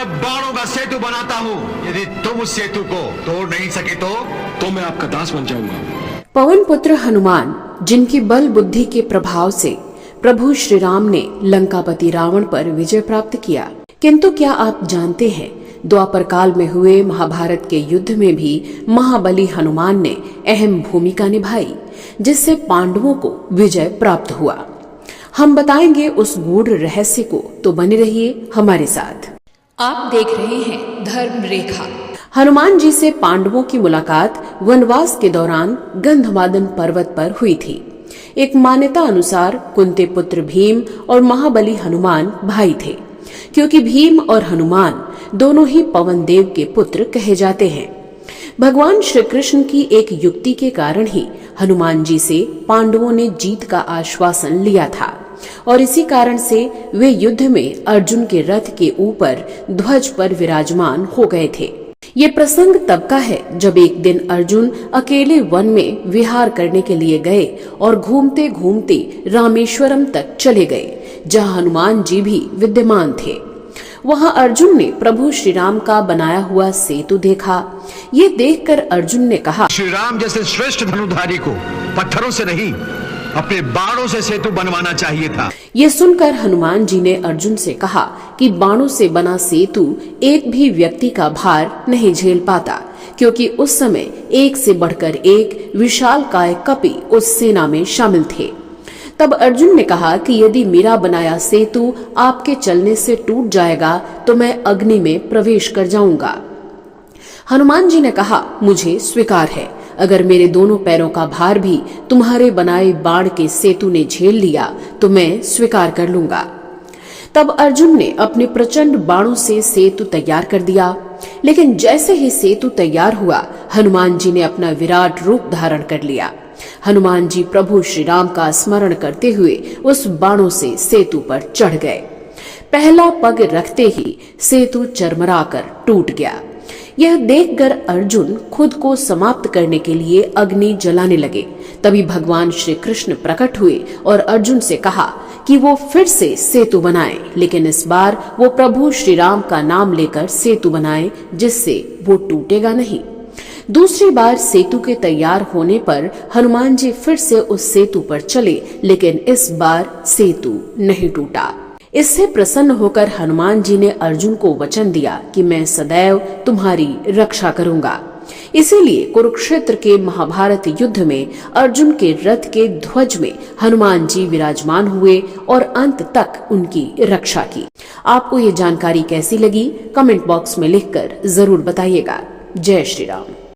बाणों का सेतु बनाता हूँ। यदि तुम उस सेतु को तोड़ नहीं सके तो मैं आपका दास बन जाऊंगा। पवन पुत्र हनुमान, जिनकी बल बुद्धि के प्रभाव से प्रभु श्री राम ने लंकापति रावण पर विजय प्राप्त किया। किंतु क्या आप जानते हैं, द्वापर काल में हुए महाभारत के युद्ध में भी महाबली हनुमान ने अहम भूमिका निभाई, जिससे पांडवों को विजय प्राप्त हुआ। हम बताएंगे उस गूढ़ रहस्य को, तो बने रहिए हमारे साथ। आप देख रहे हैं धर्म रेखा। हनुमान जी से पांडवों की मुलाकात वनवास के दौरान गंधमादन पर्वत पर हुई थी। एक मान्यता अनुसार कुंती पुत्र भीम और महाबली हनुमान भाई थे, क्योंकि भीम और हनुमान दोनों ही पवन देव के पुत्र कहे जाते हैं। भगवान श्री कृष्ण की एक युक्ति के कारण ही हनुमान जी से पांडवों ने जीत का आश्वासन लिया था, और इसी कारण से वे युद्ध में अर्जुन के रथ के ऊपर ध्वज पर विराजमान हो गए थे। ये प्रसंग तब का है जब एक दिन अर्जुन अकेले वन में विहार करने के लिए गए और घूमते घूमते रामेश्वरम तक चले गए, जहाँ हनुमान जी भी विद्यमान थे। वहाँ अर्जुन ने प्रभु श्री राम का बनाया हुआ सेतु देखा। ये देखकर अर्जुन ने कहा, श्री राम जैसे श्रेष्ठ धनुधारी को पत्थरों से नहीं, अपने बाणों से सेतु बनवाना चाहिए था। ये सुनकर हनुमान जी ने अर्जुन से कहा कि बाणों से बना सेतु एक भी व्यक्ति का भार नहीं झेल पाता, क्योंकि उस समय एक से बढ़कर एक विशालकाय कपि उस सेना में शामिल थे। तब अर्जुन ने कहा कि यदि मेरा बनाया सेतु आपके चलने से टूट जाएगा तो मैं अग्नि में प्रवेश कर जाऊंगा। हनुमान जी ने कहा, मुझे स्वीकार है, अगर मेरे दोनों पैरों का भार भी तुम्हारे बनाए बाण के सेतु ने झेल लिया तो मैं स्वीकार कर लूंगा। तब अर्जुन ने अपने प्रचंड बाणों से सेतु तैयार कर दिया, लेकिन जैसे ही सेतु तैयार हुआ, हनुमान जी ने अपना विराट रूप धारण कर लिया। हनुमान जी प्रभु श्री राम का स्मरण करते हुए उस बाणों से सेतु पर चढ़ गए। पहला पग रखते ही सेतु चरमराकर टूट गया। यह देखकर अर्जुन खुद को समाप्त करने के लिए अग्नि जलाने लगे। तभी भगवान श्री कृष्ण प्रकट हुए और अर्जुन से कहा कि वो फिर से सेतु बनाए, लेकिन इस बार वो प्रभु श्री राम का नाम लेकर सेतु बनाए, जिससे वो टूटेगा नहीं। दूसरी बार सेतु के तैयार होने पर हनुमान जी फिर से उस सेतु पर चले, लेकिन इस बार सेतु नहीं टूटा। इससे प्रसन्न होकर हनुमान जी ने अर्जुन को वचन दिया कि मैं सदैव तुम्हारी रक्षा करूंगा। इसीलिए कुरुक्षेत्र के महाभारत युद्ध में अर्जुन के रथ के ध्वज में हनुमान जी विराजमान हुए और अंत तक उनकी रक्षा की। आपको ये जानकारी कैसी लगी, कमेंट बॉक्स में लिखकर जरूर बताइएगा। जय श्री राम।